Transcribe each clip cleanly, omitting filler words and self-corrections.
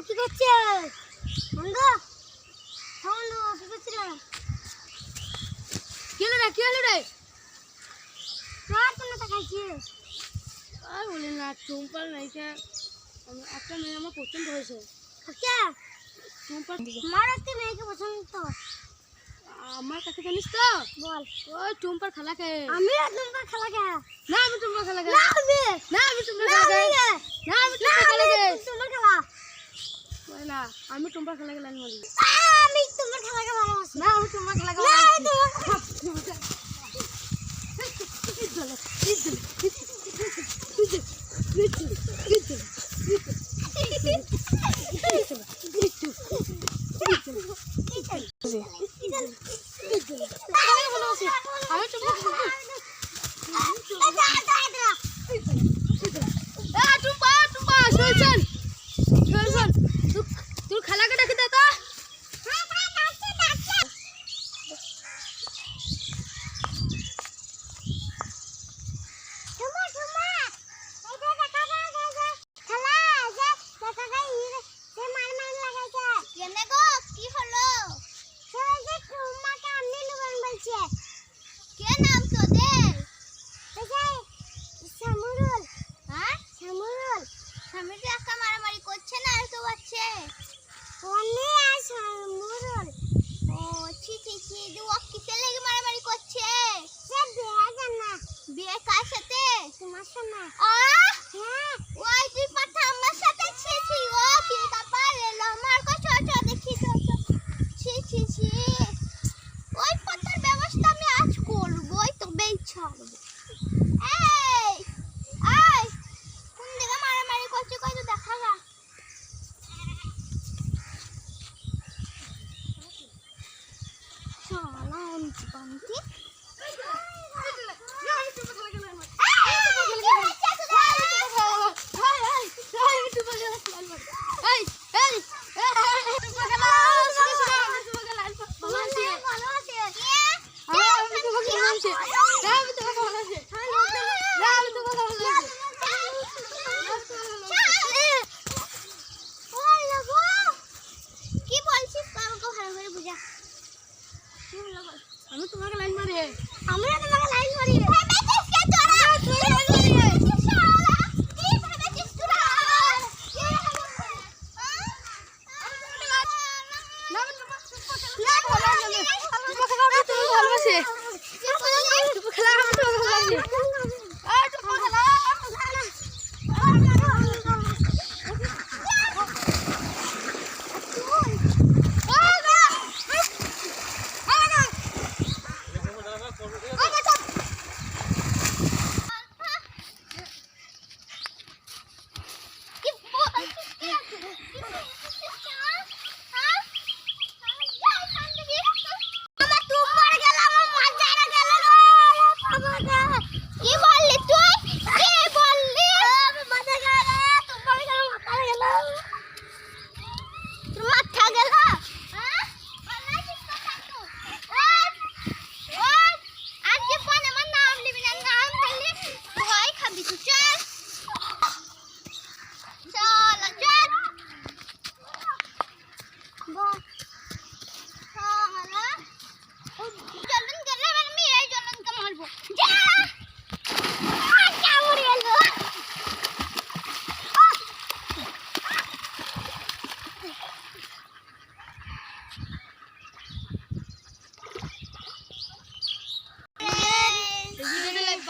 কি করছিস? বন্ধু বন্ধু কি করছিস রে? কি হলো রে? কার জন্য তাকাইছিস? আর বলি না, টুম্পার নাইকে একটা মেয়ে আমার পছন্দ হয়েছে। কে? টুম্পার আমার একটা মেয়েকে পছন্দ তো। আমার কাছে জানিস তো? বল। ওই টুম্পার খালাকে। আমিও টুম্পার খালাকে। না আমি টুম্পার খালাকে। না আমি। না আমি টুম্পার না খালাকে। আমি। না আমি টুম্পার খালাকে। টুম্পার খালা। ওই না, আমি টুম্পার খালাকে লাইন মারি। আমি টুম্পার খালাকে ভালোবাসি। না আমি টুম্পার খালাকে না ভালোবাসি। তোর খালাকে ডাকি দে তো। বিয়ে কার সাথে? তোমার সাথে। হ্যাঁ ওই তুই পাঠা আমার সাথে ছি ও কি কাপার এলো আমার কো ছোট দেখি তো ছি ওই পাতার ব্যবস্থা আমি আজ করবই তবেই ছাড়ব। এই আই কোন দিকে মারামারি করছিস কই তো দেখা না। শালা অন্তি পান্তি আমি তোমাকে লাইন মারি। আমরা তোমাকে লাইন মারি।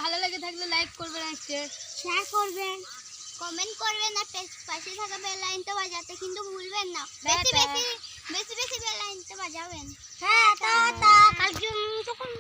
ভালো লাগে থাকলে লাইক করবেন, শেয়ার করবেন, কমেন্ট করবেন আর পাশে থাকা বেল আইকনটা বাজাতে কিন্তু ভুলবেন না। বেশি বেশি বেল আইকনটা বাজাবেন। হ্যাঁ টা কাল